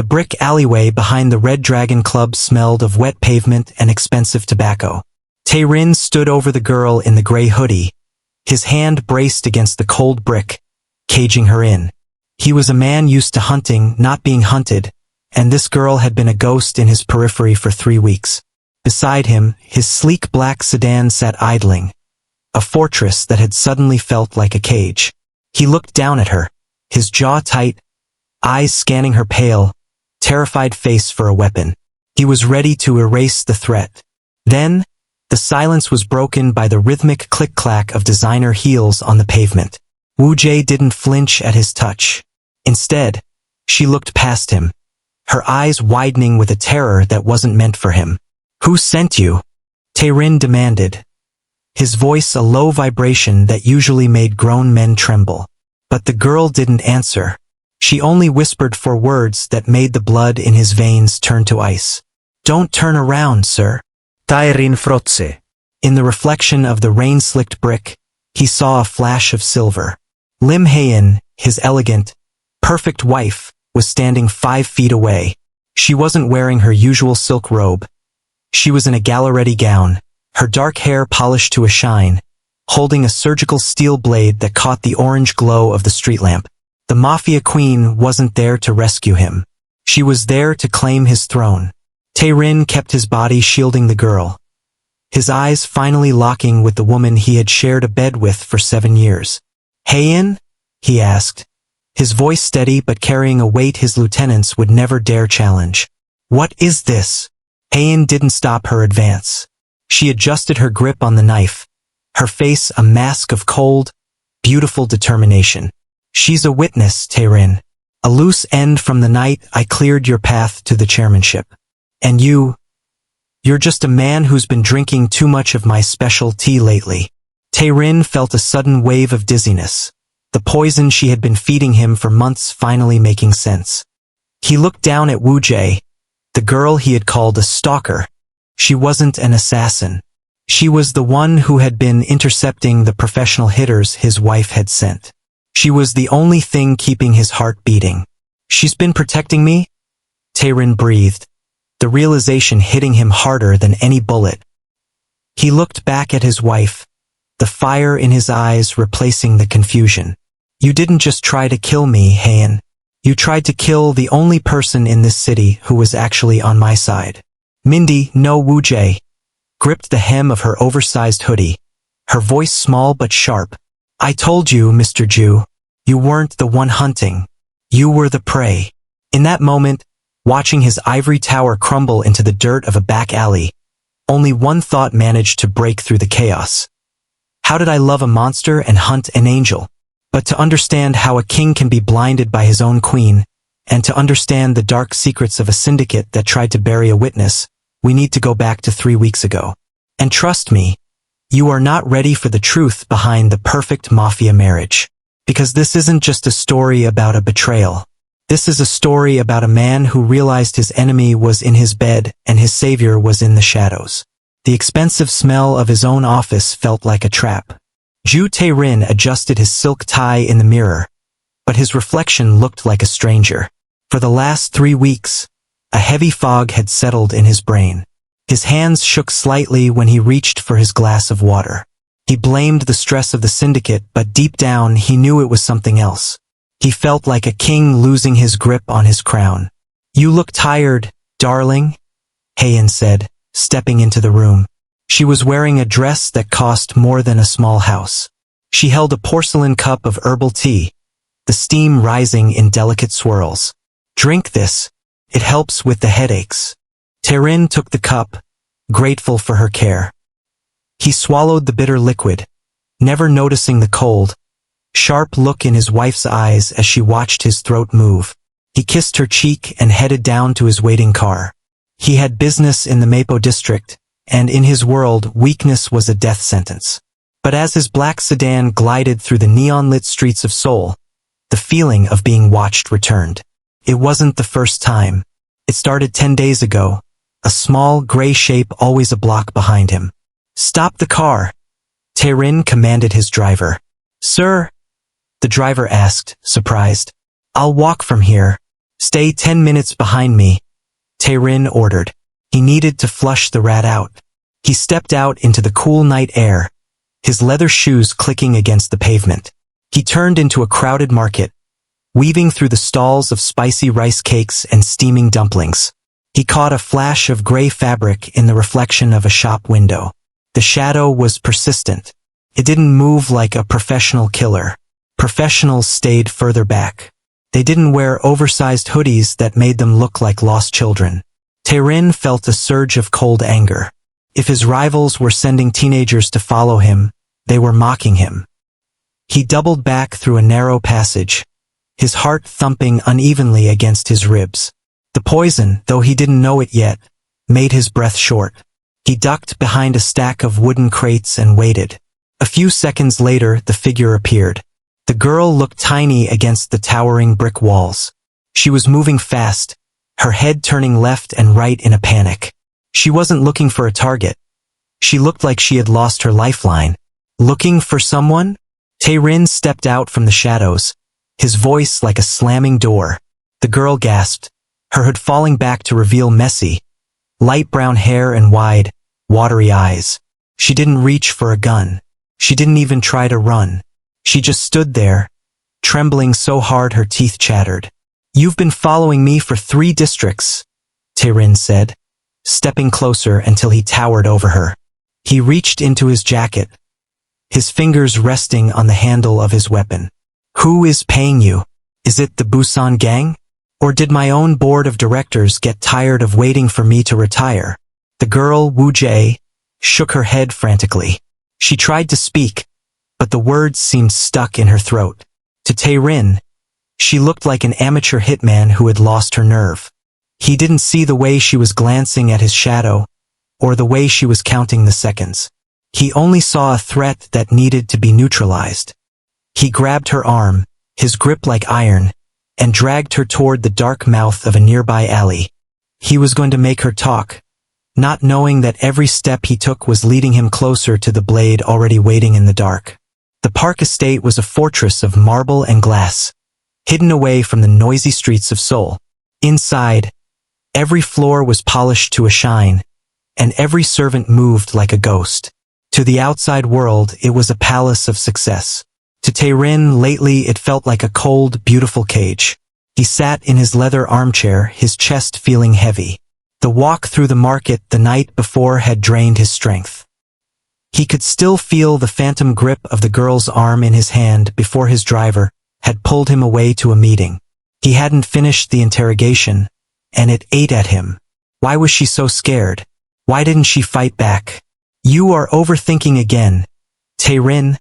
The brick alleyway behind the Red Dragon Club smelled of wet pavement and expensive tobacco. Tae-rin stood over the girl in the gray hoodie, his hand braced against the cold brick, caging her in. He was a man used to hunting, not being hunted, and this girl had been a ghost in his periphery for 3 weeks. Beside him, his sleek black sedan sat idling, a fortress that had suddenly felt like a cage. He looked down at her, his jaw tight, eyes scanning her pale, terrified face for a weapon. He was ready to erase the threat. Then, the silence was broken by the rhythmic click-clack of designer heels on the pavement. Woo-jae didn't flinch at his touch. Instead, she looked past him, her eyes widening with a terror that wasn't meant for him. "Who sent you?" Tae-rin demanded, his voice a low vibration that usually made grown men tremble. But the girl didn't answer. She only whispered 4 words that made the blood in his veins turn to ice. "Don't turn around, sir." Tae-rin frotse. In the reflection of the rain-slicked brick, he saw a flash of silver. Lim Hae-in, his elegant, perfect wife, was standing 5 feet away. She wasn't wearing her usual silk robe. She was in a gala-ready gown, her dark hair polished to a shine, holding a surgical steel blade that caught the orange glow of the street lamp. The Mafia queen wasn't there to rescue him. She was there to claim his throne. Tae-rin kept his body shielding the girl, his eyes finally locking with the woman he had shared a bed with for 7 years. "Hae-in?" he asked, his voice steady but carrying a weight his lieutenants would never dare challenge. "What is this?" Hae-in didn't stop her advance. She adjusted her grip on the knife, her face a mask of cold, beautiful determination. "She's a witness, Tae-rin. A loose end from the night I cleared your path to the chairmanship. And you're just a man who's been drinking too much of my special tea lately." Tae-rin felt a sudden wave of dizziness, the poison she had been feeding him for months finally making sense. He looked down at Woo-jae, the girl he had called a stalker. She wasn't an assassin. She was the one who had been intercepting the professional hitters his wife had sent. She was the only thing keeping his heart beating. "She's been protecting me?" Tae-rin breathed, the realization hitting him harder than any bullet. He looked back at his wife, the fire in his eyes replacing the confusion. "You didn't just try to kill me, Hae-in. You tried to kill the only person in this city who was actually on my side." Mindy, no Woo-jae, gripped the hem of her oversized hoodie, her voice small but sharp. "I told you, Mr. Ju, you weren't the one hunting. You were the prey." In that moment, watching his ivory tower crumble into the dirt of a back alley, only one thought managed to break through the chaos. How did I love a monster and hunt an angel? But to understand how a king can be blinded by his own queen, and to understand the dark secrets of a syndicate that tried to bury a witness, we need to go back to 3 weeks ago. And trust me, you are not ready for the truth behind the perfect mafia marriage. Because this isn't just a story about a betrayal. This is a story about a man who realized his enemy was in his bed and his savior was in the shadows. The expensive smell of his own office felt like a trap. Ju Tae-rin adjusted his silk tie in the mirror, but his reflection looked like a stranger. For the last 3 weeks, a heavy fog had settled in his brain. His hands shook slightly when he reached for his glass of water. He blamed the stress of the syndicate, but deep down he knew it was something else. He felt like a king losing his grip on his crown. "You look tired, darling," Hae-in said, stepping into the room. She was wearing a dress that cost more than a small house. She held a porcelain cup of herbal tea, the steam rising in delicate swirls. "Drink this. It helps with the headaches." Tae-rin took the cup, grateful for her care. He swallowed the bitter liquid, never noticing the cold, sharp look in his wife's eyes as she watched his throat move. He kissed her cheek and headed down to his waiting car. He had business in the Mapo district, and in his world, weakness was a death sentence. But as his black sedan glided through the neon-lit streets of Seoul, the feeling of being watched returned. It wasn't the first time. It started 10 days ago, a small gray shape always a block behind him. "Stop the car," Tae-rin commanded his driver. "Sir?" the driver asked, surprised. "I'll walk from here." Stay 10 minutes behind me, Taerin ordered. He needed to flush the rat out. He stepped out into the cool night air, his leather shoes clicking against the pavement. He turned into a crowded market, weaving through the stalls of spicy rice cakes and steaming dumplings. He caught a flash of gray fabric in the reflection of a shop window. The shadow was persistent. It didn't move like a professional killer. Professionals stayed further back. They didn't wear oversized hoodies that made them look like lost children. Taerin felt a surge of cold anger. If his rivals were sending teenagers to follow him, they were mocking him. He doubled back through a narrow passage, his heart thumping unevenly against his ribs. The poison, though he didn't know it yet, made his breath short. He ducked behind a stack of wooden crates and waited. A few seconds later, the figure appeared. The girl looked tiny against the towering brick walls. She was moving fast, her head turning left and right in a panic. She wasn't looking for a target. She looked like she had lost her lifeline. Looking for someone? Taerin stepped out from the shadows, his voice like a slamming door. The girl gasped, her hood falling back to reveal messy, light brown hair and wide, watery eyes. She didn't reach for a gun. She didn't even try to run. She just stood there, trembling so hard her teeth chattered. "You've been following me for 3 districts," Taerin said, stepping closer until he towered over her. He reached into his jacket, his fingers resting on the handle of his weapon. "Who is paying you? Is it the Busan gang? Or did my own board of directors get tired of waiting for me to retire?" The girl, Wu Jae, shook her head frantically. She tried to speak, but the words seemed stuck in her throat. To Taerin, she looked like an amateur hitman who had lost her nerve. He didn't see the way she was glancing at his shadow, or the way she was counting the seconds. He only saw a threat that needed to be neutralized. He grabbed her arm, his grip like iron, and dragged her toward the dark mouth of a nearby alley. He was going to make her talk, not knowing that every step he took was leading him closer to the blade already waiting in the dark. The park estate was a fortress of marble and glass, hidden away from the noisy streets of Seoul. Inside, every floor was polished to a shine, and every servant moved like a ghost. To the outside world, it was a palace of success. To Taerin, lately, it felt like a cold, beautiful cage. He sat in his leather armchair, his chest feeling heavy. The walk through the market the night before had drained his strength. He could still feel the phantom grip of the girl's arm in his hand before his driver had pulled him away to a meeting. He hadn't finished the interrogation, and it ate at him. Why was she so scared? Why didn't she fight back? "You are overthinking again, Taerin,"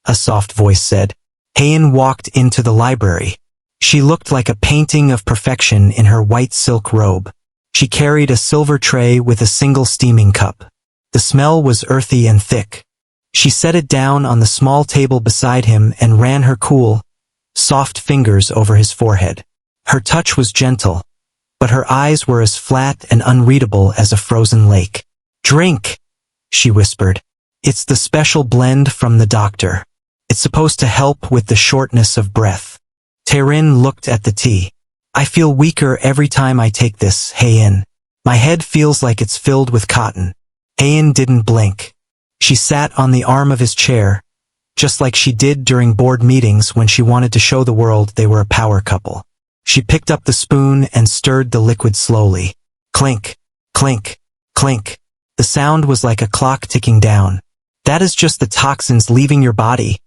a soft voice said. Haein walked into the library. She looked like a painting of perfection in her white silk robe. She carried a silver tray with a single steaming cup. The smell was earthy and thick. She set it down on the small table beside him and ran her cool, soft fingers over his forehead. Her touch was gentle, but her eyes were as flat and unreadable as a frozen lake. "Drink," she whispered. "It's the special blend from the doctor. It's supposed to help with the shortness of breath." Taerin looked at the tea. "I feel weaker every time I take this, Haein. My head feels like it's filled with cotton." Haein didn't blink. She sat on the arm of his chair, just like she did during board meetings when she wanted to show the world they were a power couple. She picked up the spoon and stirred the liquid slowly. Clink, clink, clink. The sound was like a clock ticking down. "That is just the toxins leaving your body,"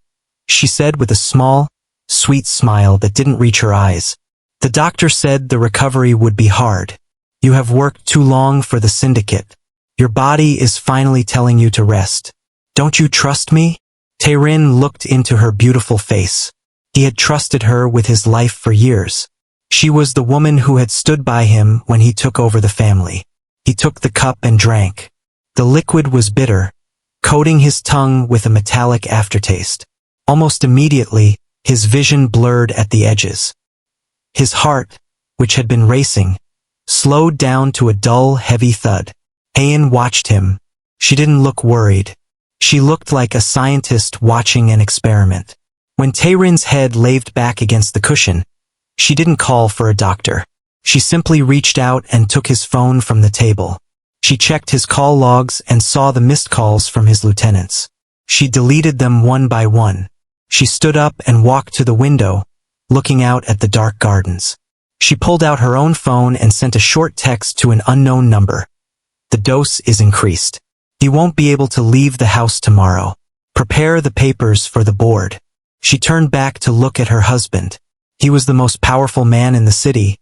she said with a small, sweet smile that didn't reach her eyes. "The doctor said the recovery would be hard. You have worked too long for the syndicate. Your body is finally telling you to rest. Don't you trust me?" Taerin looked into her beautiful face. He had trusted her with his life for years. She was the woman who had stood by him when he took over the family. He took the cup and drank. The liquid was bitter, coating his tongue with a metallic aftertaste. Almost immediately, his vision blurred at the edges. His heart, which had been racing, slowed down to a dull, heavy thud. Haein watched him. She didn't look worried. She looked like a scientist watching an experiment. When Taerin's head laved back against the cushion, she didn't call for a doctor. She simply reached out and took his phone from the table. She checked his call logs and saw the missed calls from his lieutenants. She deleted them one by one. She stood up and walked to the window, looking out at the dark gardens. She pulled out her own phone and sent a short text to an unknown number. The dose is increased. He won't be able to leave the house tomorrow. Prepare the papers for the board. She turned back to look at her husband. He was the most powerful man in the city,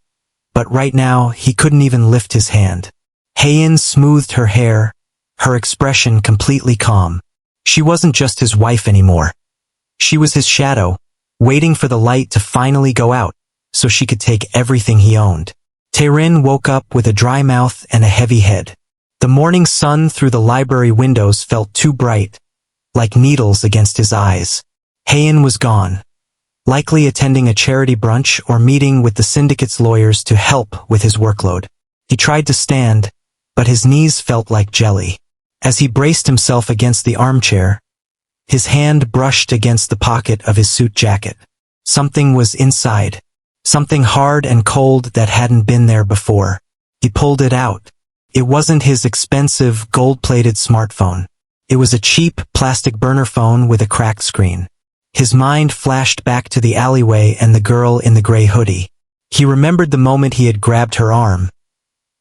but right now he couldn't even lift his hand. Haein smoothed her hair, her expression completely calm. She wasn't just his wife anymore. She was his shadow, waiting for the light to finally go out, so she could take everything he owned. Taerin woke up with a dry mouth and a heavy head. The morning sun through the library windows felt too bright, like needles against his eyes. Haein was gone, likely attending a charity brunch or meeting with the syndicate's lawyers to help with his workload. He tried to stand, but his knees felt like jelly. As he braced himself against the armchair, his hand brushed against the pocket of his suit jacket. Something was inside, something hard and cold that hadn't been there before. He pulled it out. It wasn't his expensive, gold-plated smartphone. It was a cheap, plastic burner phone with a cracked screen. His mind flashed back to the alleyway and the girl in the gray hoodie. He remembered the moment he had grabbed her arm.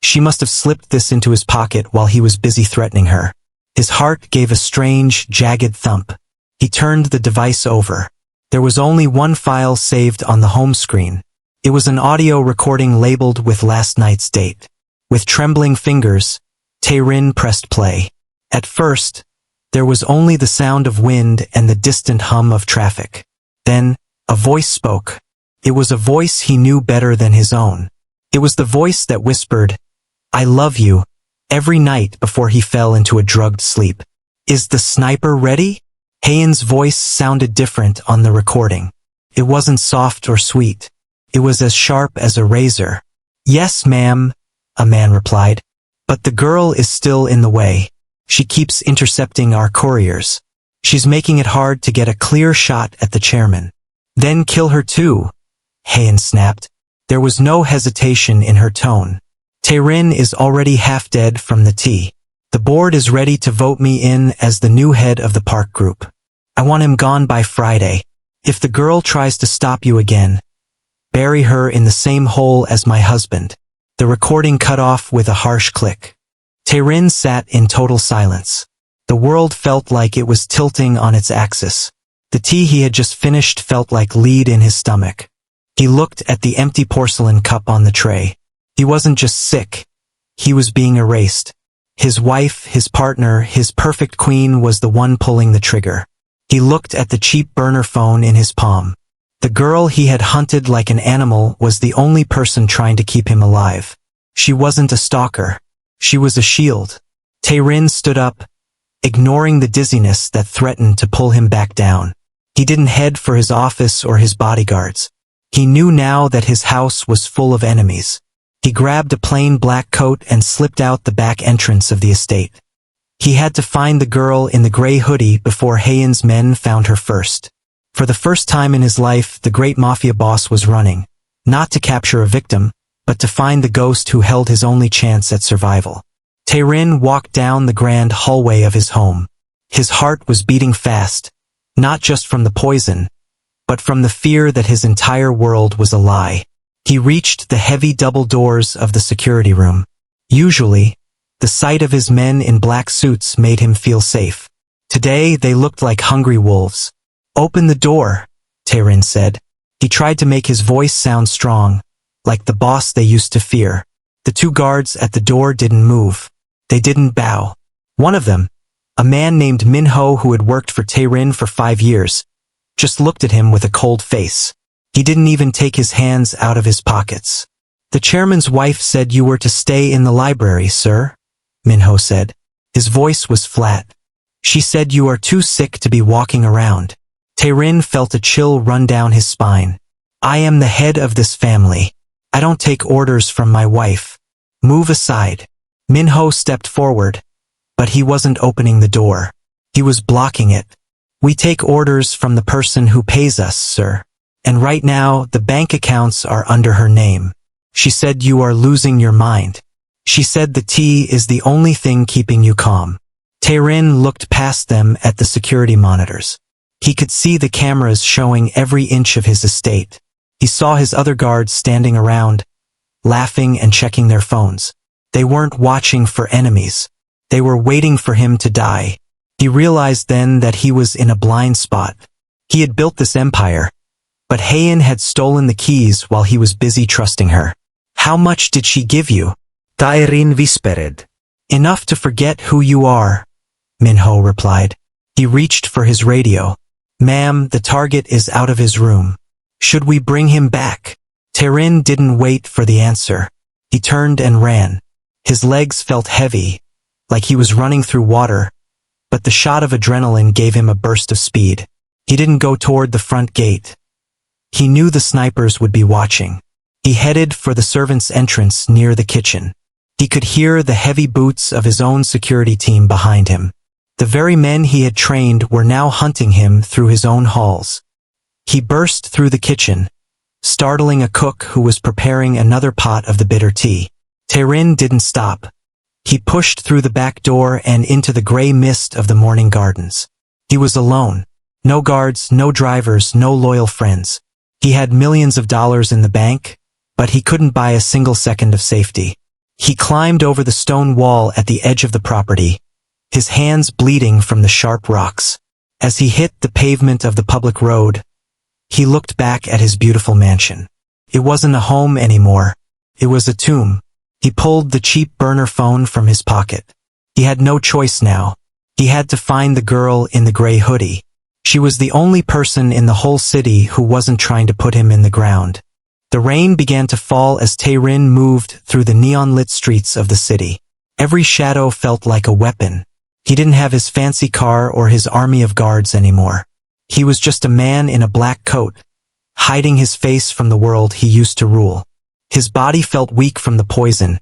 She must have slipped this into his pocket while he was busy threatening her. His heart gave a strange, jagged thump. He turned the device over. There was only one file saved on the home screen. It was an audio recording labeled with last night's date. With trembling fingers, Taerin pressed play. At first, there was only the sound of wind and the distant hum of traffic. Then, a voice spoke. It was a voice he knew better than his own. It was the voice that whispered, "I love you," every night before he fell into a drugged sleep. "Is the sniper ready?" Haein's voice sounded different on the recording. It wasn't soft or sweet. It was as sharp as a razor. "Yes, ma'am," a man replied. "But the girl is still in the way. She keeps intercepting our couriers. She's making it hard to get a clear shot at the chairman." "Then kill her too," Haein snapped. There was no hesitation in her tone. "Taerin is already half dead from the tea. The board is ready to vote me in as the new head of the park group. I want him gone by Friday. If the girl tries to stop you again, bury her in the same hole as my husband." The recording cut off with a harsh click. Taerin sat in total silence. The world felt like it was tilting on its axis. The tea he had just finished felt like lead in his stomach. He looked at the empty porcelain cup on the tray. He wasn't just sick. He was being erased. His wife, his partner, his perfect queen was the one pulling the trigger. He looked at the cheap burner phone in his palm. The girl he had hunted like an animal was the only person trying to keep him alive. She wasn't a stalker. She was a shield. Taerin stood up, ignoring the dizziness that threatened to pull him back down. He didn't head for his office or his bodyguards. He knew now that his house was full of enemies. He grabbed a plain black coat and slipped out the back entrance of the estate. He had to find the girl in the gray hoodie before Haein's men found her first. For the first time in his life, the great mafia boss was running, not to capture a victim, but to find the ghost who held his only chance at survival. Taerin walked down the grand hallway of his home. His heart was beating fast, not just from the poison, but from the fear that his entire world was a lie. He reached the heavy double doors of the security room. Usually, the sight of his men in black suits made him feel safe. Today, they looked like hungry wolves. "Open the door," Taerin said. He tried to make his voice sound strong, like the boss they used to fear. The two guards at the door didn't move. They didn't bow. One of them, a man named Minho who had worked for Taerin for 5 years, just looked at him with a cold face. He didn't even take his hands out of his pockets. "The chairman's wife said you were to stay in the library, sir," Minho said. His voice was flat. "She said you are too sick to be walking around." Taerin felt a chill run down his spine. "I am the head of this family. I don't take orders from my wife. Move aside." Minho stepped forward, but he wasn't opening the door. He was blocking it. "We take orders from the person who pays us, sir. And right now, the bank accounts are under her name." She said you are losing your mind. She said the tea is the only thing keeping you calm. Taerin looked past them at the security monitors. He could see the cameras showing every inch of his estate. He saw his other guards standing around, laughing and checking their phones. They weren't watching for enemies. They were waiting for him to die. He realized then that he was in a blind spot. He had built this empire, but Haein had stolen the keys while he was busy trusting her. How much did she give you? Taerin whispered. Enough to forget who you are, Minho replied. He reached for his radio. Ma'am, the target is out of his room. Should we bring him back? Taerin didn't wait for the answer. He turned and ran. His legs felt heavy, like he was running through water, but the shot of adrenaline gave him a burst of speed. He didn't go toward the front gate. He knew the snipers would be watching. He headed for the servants' entrance near the kitchen. He could hear the heavy boots of his own security team behind him. The very men he had trained were now hunting him through his own halls. He burst through the kitchen, startling a cook who was preparing another pot of the bitter tea. Taerin didn't stop. He pushed through the back door and into the gray mist of the morning gardens. He was alone. No guards, no drivers, no loyal friends. He had millions of dollars in the bank, but he couldn't buy a single second of safety. He climbed over the stone wall at the edge of the property, his hands bleeding from the sharp rocks. As he hit the pavement of the public road, he looked back at his beautiful mansion. It wasn't a home anymore. It was a tomb. He pulled the cheap burner phone from his pocket. He had no choice now. He had to find the girl in the gray hoodie. She was the only person in the whole city who wasn't trying to put him in the ground. The rain began to fall as Taerin moved through the neon-lit streets of the city. Every shadow felt like a weapon. He didn't have his fancy car or his army of guards anymore. He was just a man in a black coat, hiding his face from the world he used to rule. His body felt weak from the poison,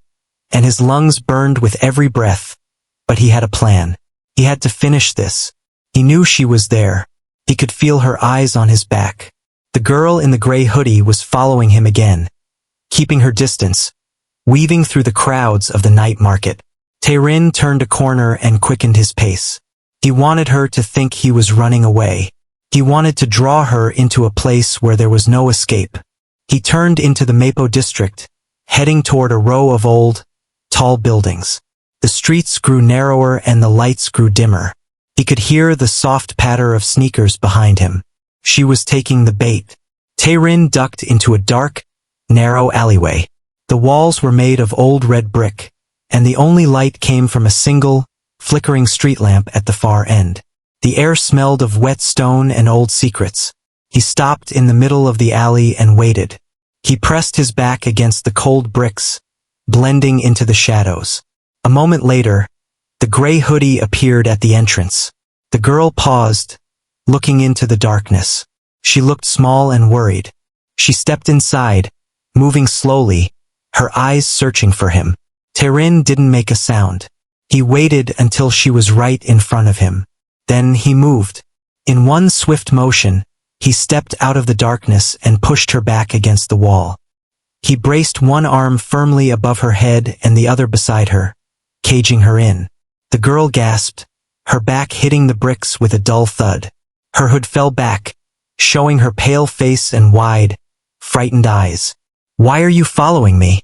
and his lungs burned with every breath, but he had a plan. He had to finish this. He knew she was there. He could feel her eyes on his back. The girl in the gray hoodie was following him again, keeping her distance, weaving through the crowds of the night market. Taerin turned a corner and quickened his pace. He wanted her to think he was running away. He wanted to draw her into a place where there was no escape. He turned into the Mapo district, heading toward a row of old, tall buildings. The streets grew narrower and the lights grew dimmer. He could hear the soft patter of sneakers behind him. She was taking the bait. Taerin ducked into a dark, narrow alleyway. The walls were made of old red brick, and the only light came from a single, flickering street lamp at the far end. The air smelled of wet stone and old secrets. He stopped in the middle of the alley and waited. He pressed his back against the cold bricks, blending into the shadows. A moment later, the gray hoodie appeared at the entrance. The girl paused, looking into the darkness. She looked small and worried. She stepped inside, moving slowly, her eyes searching for him. Taerin didn't make a sound. He waited until she was right in front of him. Then he moved. In one swift motion, he stepped out of the darkness and pushed her back against the wall. He braced one arm firmly above her head and the other beside her, caging her in. The girl gasped, her back hitting the bricks with a dull thud. Her hood fell back, showing her pale face and wide, frightened eyes. "Why are you following me?"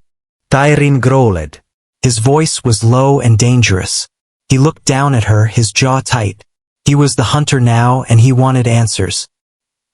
Taerin growled. His voice was low and dangerous. He looked down at her, his jaw tight. He was the hunter now, and he wanted answers.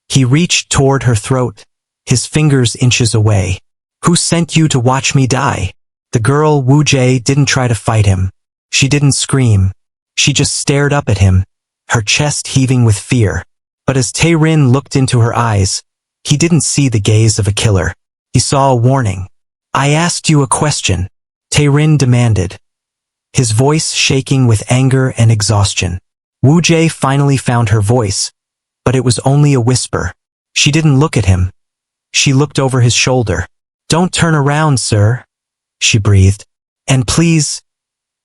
He reached toward her throat, his fingers inches away. "Who sent you to watch me die?" The girl, Wu Jie, didn't try to fight him. She didn't scream. She just stared up at him, her chest heaving with fear. But as Taerin looked into her eyes, he didn't see the gaze of a killer. He saw a warning. "I asked you a question," Taerin demanded, his voice shaking with anger and exhaustion. Wu Jie finally found her voice, but it was only a whisper. She didn't look at him. She looked over his shoulder. "Don't turn around, sir," she breathed. "And please,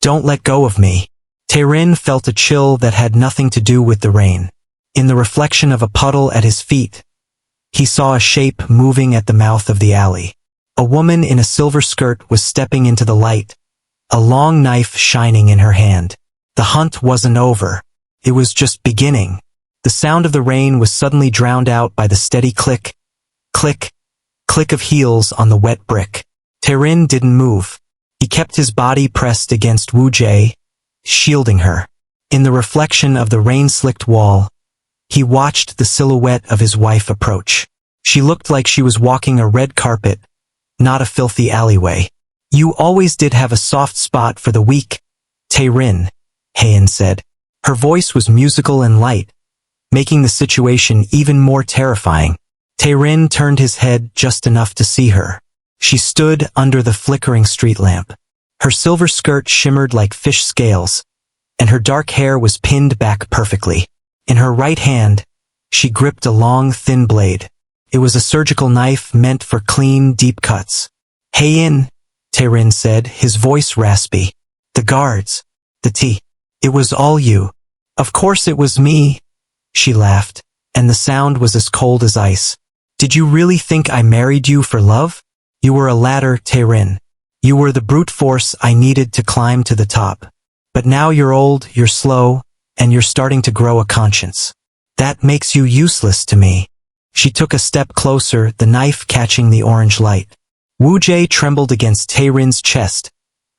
don't let go of me." Taerin felt a chill that had nothing to do with the rain. In the reflection of a puddle at his feet, he saw a shape moving at the mouth of the alley. A woman in a silver skirt was stepping into the light, a long knife shining in her hand. The hunt wasn't over. It was just beginning. The sound of the rain was suddenly drowned out by the steady click, click, click of heels on the wet brick. Taerin didn't move. He kept his body pressed against Wu Jae, shielding her. In the reflection of the rain-slicked wall, he watched the silhouette of his wife approach. She looked like she was walking a red carpet, not a filthy alleyway. You always did have a soft spot for the weak, Taerin, Haein said. Her voice was musical and light, making the situation even more terrifying. Taerin turned his head just enough to see her. She stood under the flickering street lamp. Her silver skirt shimmered like fish scales, and her dark hair was pinned back perfectly. In her right hand, she gripped a long, thin blade. It was a surgical knife meant for clean, deep cuts. Haein, Taerin said, his voice raspy. The guards. The tea. It was all you. Of course it was me. She laughed, and the sound was as cold as ice. Did you really think I married you for love? You were a ladder, Taerin. You were the brute force I needed to climb to the top. But now you're old, you're slow, and you're starting to grow a conscience. That makes you useless to me. She took a step closer, the knife catching the orange light. Wu Jae trembled against Taerin's chest,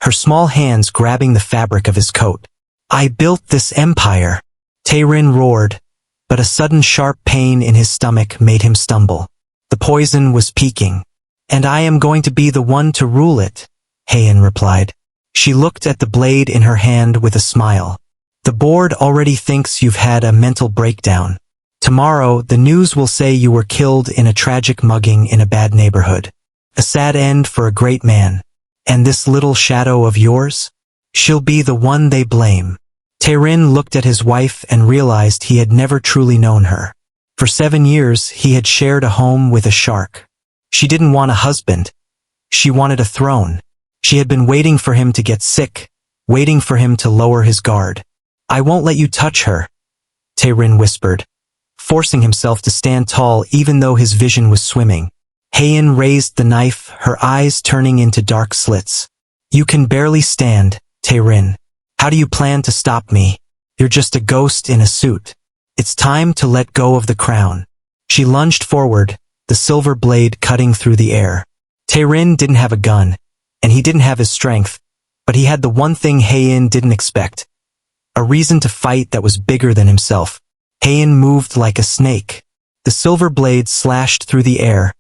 her small hands grabbing the fabric of his coat. I built this empire. Taerin roared, but a sudden sharp pain in his stomach made him stumble. The poison was peaking. And I am going to be the one to rule it, Haein replied. She looked at the blade in her hand with a smile. The board already thinks you've had a mental breakdown. Tomorrow, the news will say you were killed in a tragic mugging in a bad neighborhood. A sad end for a great man. And this little shadow of yours? She'll be the one they blame. Taerin looked at his wife and realized he had never truly known her. For 7 years, he had shared a home with a shark. She didn't want a husband. She wanted a throne. She had been waiting for him to get sick, waiting for him to lower his guard. I won't let you touch her, Taerin whispered, forcing himself to stand tall even though his vision was swimming. Haein raised the knife, her eyes turning into dark slits. You can barely stand, Taerin. How do you plan to stop me? You're just a ghost in a suit. It's time to let go of the crown. She lunged forward, the silver blade cutting through the air. Taerin didn't have a gun, and he didn't have his strength, but he had the one thing Haein didn't expect. A reason to fight that was bigger than himself. Haein moved like a snake. The silver blade slashed through the air,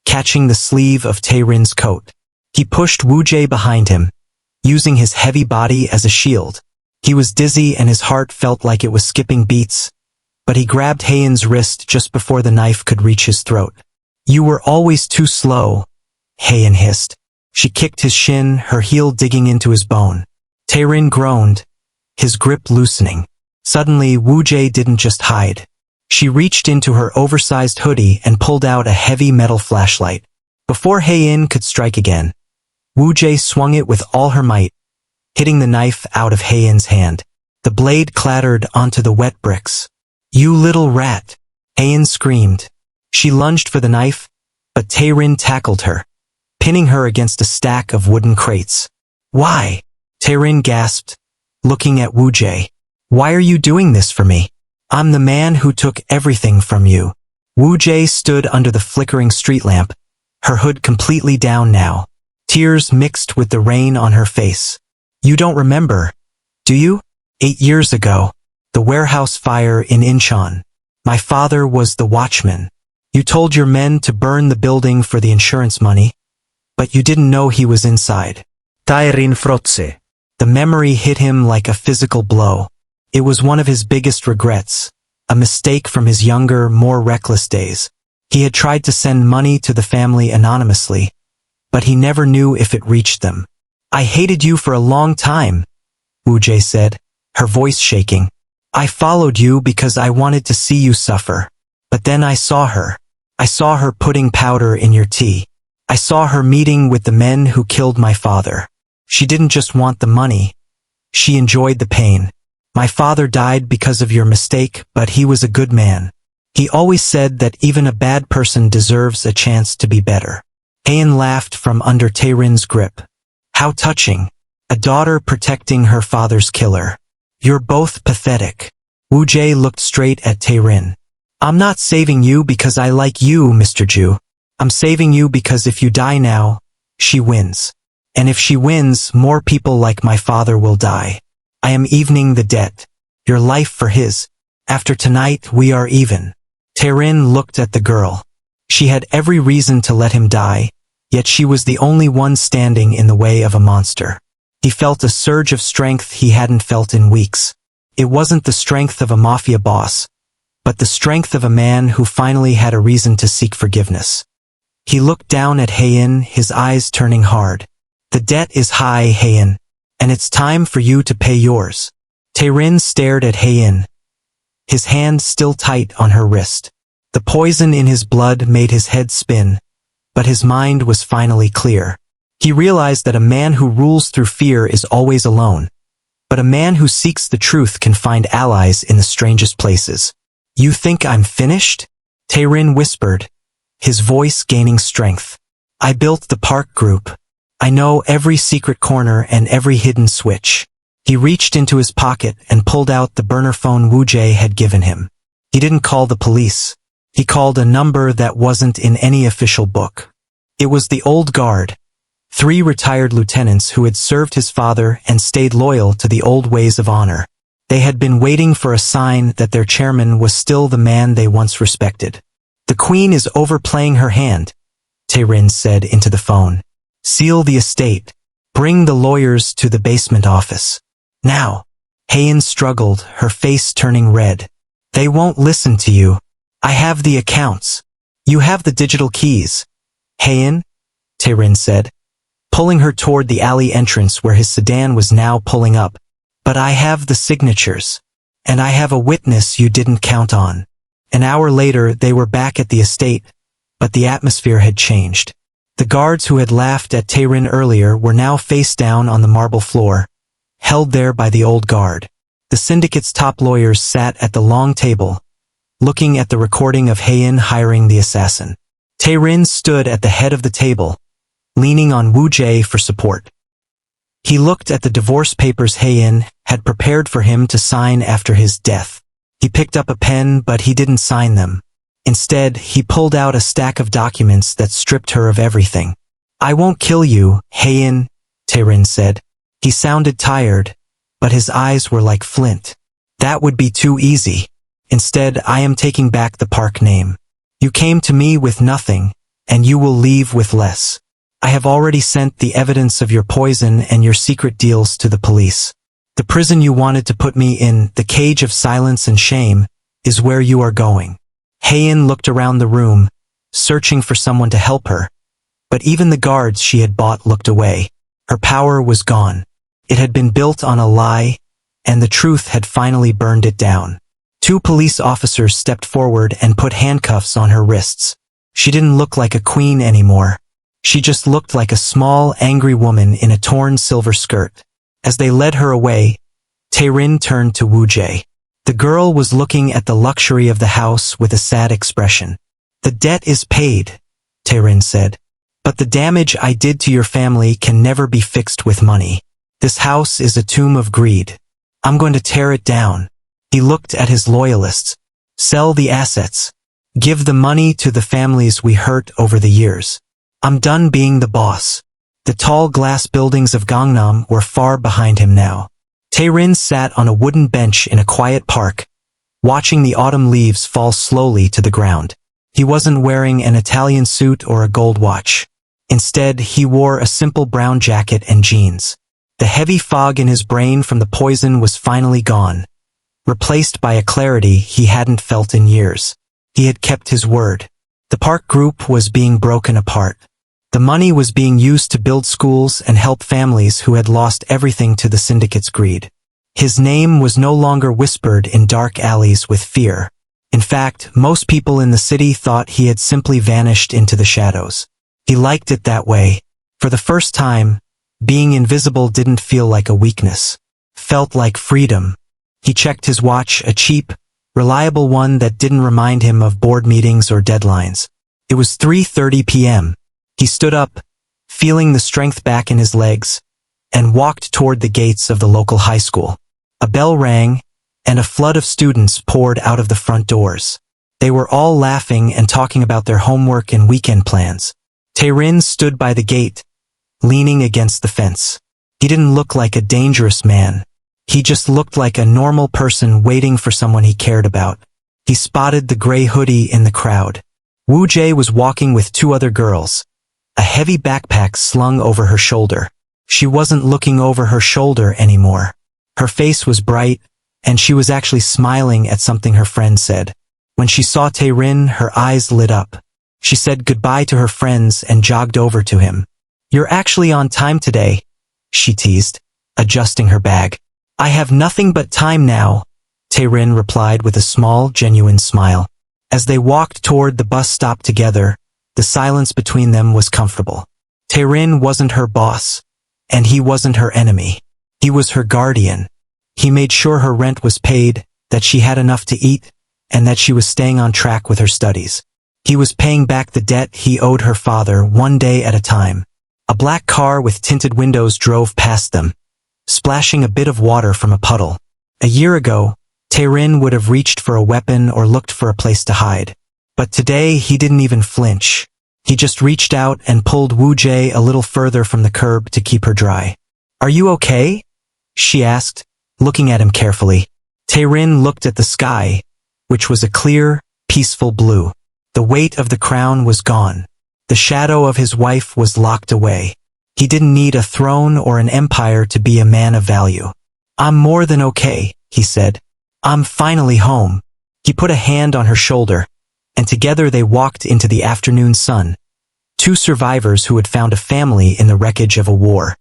catching the sleeve of Taerin's coat. He pushed Wu Jae behind him, using his heavy body as a shield. He was dizzy and his heart felt like it was skipping beats, but he grabbed Haein's wrist just before the knife could reach his throat. You were always too slow, Haein hissed. She kicked his shin, her heel digging into his bone. Taerin groaned, his grip loosening. Suddenly, Wu Jae didn't just hide. She reached into her oversized hoodie and pulled out a heavy metal flashlight. Before Haein could strike again, Wu Jae swung it with all her might, hitting the knife out of Haein's hand. The blade clattered onto the wet bricks. You little rat, Haein screamed. She lunged for the knife, but Taerin tackled her, pinning her against a stack of wooden crates. Why? Taerin gasped, looking at Wu Jae. Why are you doing this for me? I'm the man who took everything from you. Wu Jae stood under the flickering street lamp, her hood completely down now. Tears mixed with the rain on her face. You don't remember, do you? 8 years ago, the warehouse fire in Incheon. My father was the watchman. You told your men to burn the building for the insurance money, but you didn't know he was inside. Taerin frotse. The memory hit him like a physical blow. It was one of his biggest regrets, a mistake from his younger, more reckless days. He had tried to send money to the family anonymously, but he never knew if it reached them. I hated you for a long time, Wu Jae said, her voice shaking. I followed you because I wanted to see you suffer. But then I saw her. I saw her putting powder in your tea. I saw her meeting with the men who killed my father. She didn't just want the money. She enjoyed the pain. My father died because of your mistake, but he was a good man. He always said that even a bad person deserves a chance to be better. Hayan laughed from under Tae-rin's grip. How touching. A daughter protecting her father's killer. You're both pathetic. Woo-jae looked straight at Tae-rin. I'm not saving you because I like you, Mr. Ju. I'm saving you because if you die now, she wins. And if she wins, more people like my father will die. I am evening the debt. Your life for his. After tonight, we are even. Tae-rin looked at the girl. She had every reason to let him die, yet she was the only one standing in the way of a monster. He felt a surge of strength he hadn't felt in weeks. It wasn't the strength of a mafia boss, but the strength of a man who finally had a reason to seek forgiveness. He looked down at Hayan, his eyes turning hard. The debt is high, Hayan, and it's time for you to pay yours. Tae-rin stared at Hayan, his hand still tight on her wrist. The poison in his blood made his head spin, but his mind was finally clear. He realized that a man who rules through fear is always alone, but a man who seeks the truth can find allies in the strangest places. You think I'm finished? Tae-rin whispered, his voice gaining strength. I built the park group. I know every secret corner and every hidden switch. He reached into his pocket and pulled out the burner phone Woo-jae had given him. He didn't call the police. He called a number that wasn't in any official book. It was the old guard, 3 retired lieutenants who had served his father and stayed loyal to the old ways of honor. They had been waiting for a sign that their chairman was still the man they once respected. The queen is overplaying her hand, Tae-rin said into the phone. Seal the estate. Bring the lawyers to the basement office. Now. Hayan struggled, her face turning red. They won't listen to you. I have the accounts. You have the digital keys. Hayan, Tae-rin said, pulling her toward the alley entrance where his sedan was now pulling up. But I have the signatures. And I have a witness you didn't count on. An hour later they were back at the estate, but the atmosphere had changed. The guards who had laughed at Tae-rin earlier were now face down on the marble floor, held there by the old guard. The syndicate's top lawyers sat at the long table, looking at the recording of Hayan hiring the assassin. Tae-rin stood at the head of the table, leaning on Woo-jae for support. He looked at the divorce papers Hayan had prepared for him to sign after his death. He picked up a pen, but he didn't sign them. Instead, he pulled out a stack of documents that stripped her of everything. I won't kill you, Hayan, Tae-rin said. He sounded tired, but his eyes were like flint. That would be too easy. Instead, I am taking back the park name. You came to me with nothing, and you will leave with less. I have already sent the evidence of your poison and your secret deals to the police. The prison you wanted to put me in, the cage of silence and shame, is where you are going. Hayan looked around the room, searching for someone to help her. But even the guards she had bought looked away. Her power was gone. It had been built on a lie, and the truth had finally burned it down. 2 police officers stepped forward and put handcuffs on her wrists. She didn't look like a queen anymore. She just looked like a small, angry woman in a torn silver skirt. As they led her away, Tae-rin turned to Woo-jae. The girl was looking at the luxury of the house with a sad expression. The debt is paid, Tae-rin said. But the damage I did to your family can never be fixed with money. This house is a tomb of greed. I'm going to tear it down. He looked at his loyalists. Sell the assets. Give the money to the families we hurt over the years. I'm done being the boss. The tall glass buildings of Gangnam were far behind him now. Tae-rin sat on a wooden bench in a quiet park, watching the autumn leaves fall slowly to the ground. He wasn't wearing an Italian suit or a gold watch. Instead, he wore a simple brown jacket and jeans. The heavy fog in his brain from the poison was finally gone, replaced by a clarity he hadn't felt in years. He had kept his word. The park group was being broken apart. The money was being used to build schools and help families who had lost everything to the syndicate's greed. His name was no longer whispered in dark alleys with fear. In fact, most people in the city thought he had simply vanished into the shadows. He liked it that way. For the first time, being invisible didn't feel like a weakness. Felt like freedom. He checked his watch, a cheap, reliable one that didn't remind him of board meetings or deadlines. It was 3:30 p.m. He stood up, feeling the strength back in his legs, and walked toward the gates of the local high school. A bell rang, and a flood of students poured out of the front doors. They were all laughing and talking about their homework and weekend plans. Taerin stood by the gate, leaning against the fence. He didn't look like a dangerous man. He just looked like a normal person waiting for someone he cared about. He spotted the gray hoodie in the crowd. Woo Jae was walking with two other girls, a heavy backpack slung over her shoulder. She wasn't looking over her shoulder anymore. Her face was bright, and she was actually smiling at something her friend said. When she saw Taerin, her eyes lit up. She said goodbye to her friends and jogged over to him. "You're actually on time today," she teased, adjusting her bag. "I have nothing but time now," Taerin replied with a small, genuine smile. As they walked toward the bus stop together, the silence between them was comfortable. Taerin wasn't her boss, and he wasn't her enemy. He was her guardian. He made sure her rent was paid, that she had enough to eat, and that she was staying on track with her studies. He was paying back the debt he owed her father one day at a time. A black car with tinted windows drove past them, splashing a bit of water from a puddle. A year ago, Taerin would have reached for a weapon or looked for a place to hide. But today he didn't even flinch. He just reached out and pulled Woo Jae a little further from the curb to keep her dry. "Are you okay?" she asked, looking at him carefully. Taerin looked at the sky, which was a clear, peaceful blue. The weight of the crown was gone. The shadow of his wife was locked away. He didn't need a throne or an empire to be a man of value. "I'm more than okay," he said. "I'm finally home." He put a hand on her shoulder, and together they walked into the afternoon sun. Two survivors who had found a family in the wreckage of a war.